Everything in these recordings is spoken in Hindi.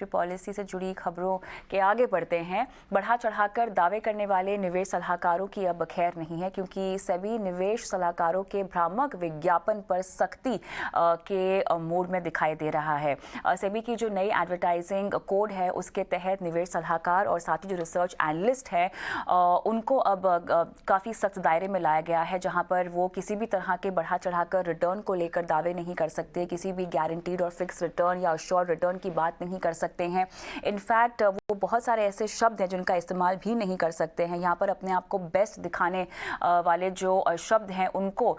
पॉलिसी से जुड़ी खबरों के आगे बढ़ते हैं। बढ़ा चढ़ाकर दावे करने वाले निवेश सलाहकारों की अब खैर नहीं है, क्योंकि सभी निवेश सलाहकारों के भ्रामक विज्ञापन पर सख्ती के मोड में दिखाई दे रहा है। सेबी की जो नई एडवर्टाइजिंग कोड है उसके तहत निवेश सलाहकार और साथ ही जो रिसर्च एनालिस्ट है उनको अब काफ़ी सख्त दायरे में लाया गया है, जहां पर वो किसी भी तरह के बढ़ा चढ़ाकर रिटर्न को लेकर दावे नहीं कर सकते, किसी भी गारंटीड और फिक्स रिटर्न या अश्योर्ड रिटर्न की बात नहीं कर सकते हैं। इनफैक्ट वो बहुत सारे ऐसे शब्द हैं जिनका इस्तेमाल भी नहीं कर सकते हैं। यहाँ पर अपने आप को बेस्ट दिखाने वाले जो शब्द हैं उनको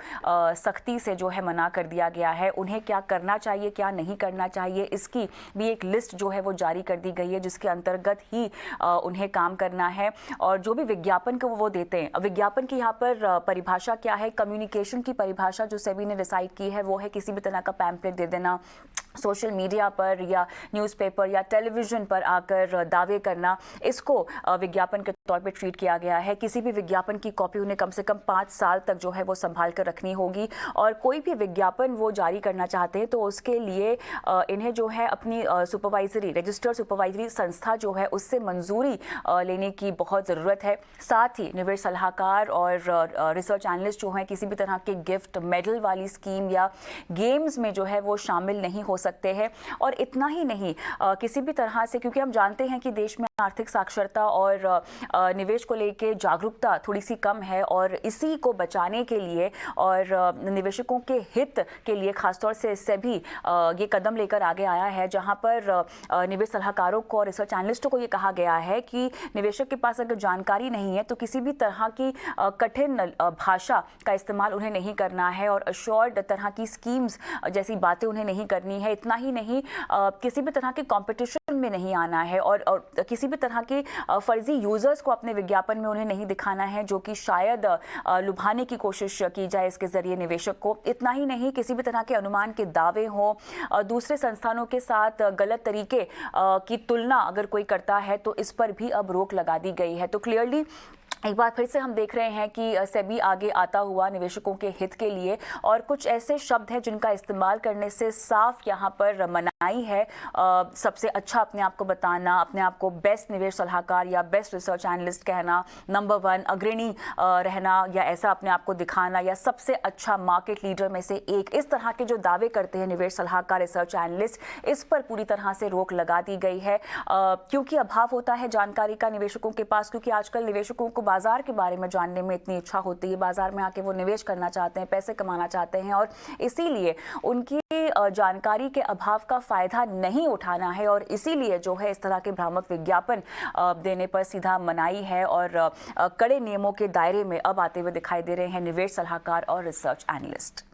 सख्ती से जो है मना कर दिया गया है। उन्हें क्या करना चाहिए, क्या नहीं करना चाहिए, इसकी भी एक लिस्ट जो है वो जारी कर दी गई है, जिसके अंतर्गत ही उन्हें काम करना है। और जो भी विज्ञापन को वो देते हैं, विज्ञापन की यहाँ पर परिभाषा क्या है, कम्युनिकेशन की परिभाषा जो सेबी ने डिसाइड की है वो है किसी भी तरह का पैम्पलेट दे देना, सोशल मीडिया पर या न्यूज़पेपर या टेलीविज़न पर आकर दावे करना, इसको विज्ञापन के तौर पे ट्रीट किया गया है। किसी भी विज्ञापन की कॉपी उन्हें कम से कम 5 साल तक जो है वो संभाल कर रखनी होगी, और कोई भी विज्ञापन वो जारी करना चाहते हैं तो उसके लिए इन्हें जो है अपनी सुपरवाइजरी रजिस्टर्ड सुपरवाइजरी संस्था जो है उससे मंजूरी लेने की बहुत ज़रूरत है। साथ ही निवेश सलाहकार और रिसर्च एनालिस्ट जो हैं किसी भी तरह के गिफ्ट मेडल वाली स्कीम या गेम्स में जो है वो शामिल नहीं हो सकते हैं। और इतना ही नहीं, किसी भी तरह से, क्योंकि हम जानते हैं कि देश में आर्थिक साक्षरता और निवेश को लेकर जागरूकता थोड़ी सी कम है, और इसी को बचाने के लिए और निवेशकों के हित के लिए खासतौर से सेबी ये कदम लेकर आगे आया है, जहां पर निवेश सलाहकारों को और रिसर्च एनालिस्टों को ये कहा गया है कि निवेशक के पास अगर जानकारी नहीं है तो किसी भी तरह की कठिन भाषा का इस्तेमाल उन्हें नहीं करना है, और अश्योर्ड तरह की स्कीम्स जैसी बातें उन्हें नहीं करनी है। इतना ही नहीं, किसी भी तरह के कंपटीशन में नहीं आना है, और किसी भी तरह के फर्जी यूजर्स को अपने विज्ञापन में उन्हें नहीं दिखाना है, जो कि शायद लुभाने की कोशिश की जाए इसके जरिए निवेशक को। इतना ही नहीं, किसी भी तरह के अनुमान के दावे हों, दूसरे संस्थानों के साथ गलत तरीके की तुलना अगर कोई करता है तो इस पर भी अब रोक लगा दी गई है। तो क्लियरली एक बार फिर से हम देख रहे हैं कि सेबी आगे आता हुआ निवेशकों के हित के लिए, और कुछ ऐसे शब्द हैं जिनका इस्तेमाल करने से साफ यहाँ पर मनाही है। सबसे अच्छा अपने आप को बताना, अपने आप को बेस्ट निवेश सलाहकार या बेस्ट रिसर्च एनालिस्ट कहना, नंबर 1 अग्रणी रहना, या ऐसा अपने आप को दिखाना, या सबसे अच्छा मार्केट लीडर में से एक, इस तरह के जो दावे करते हैं निवेश सलाहकार रिसर्च एनालिस्ट, इस पर पूरी तरह से रोक लगा दी गई है, क्योंकि अभाव होता है जानकारी का निवेशकों के पास। क्योंकि आजकल निवेशकों को बाजार के बारे में जानने में इतनी इच्छा होती है, बाजार में आके वो निवेश करना चाहते हैं, पैसे कमाना चाहते हैं, और इसीलिए उनकी जानकारी के अभाव का फायदा नहीं उठाना है, और इसीलिए जो है इस तरह के भ्रामक विज्ञापन देने पर सीधा मनाही है, और कड़े नियमों के दायरे में अब आते हुए दिखाई दे रहे हैं निवेश सलाहकार और रिसर्च एनालिस्ट।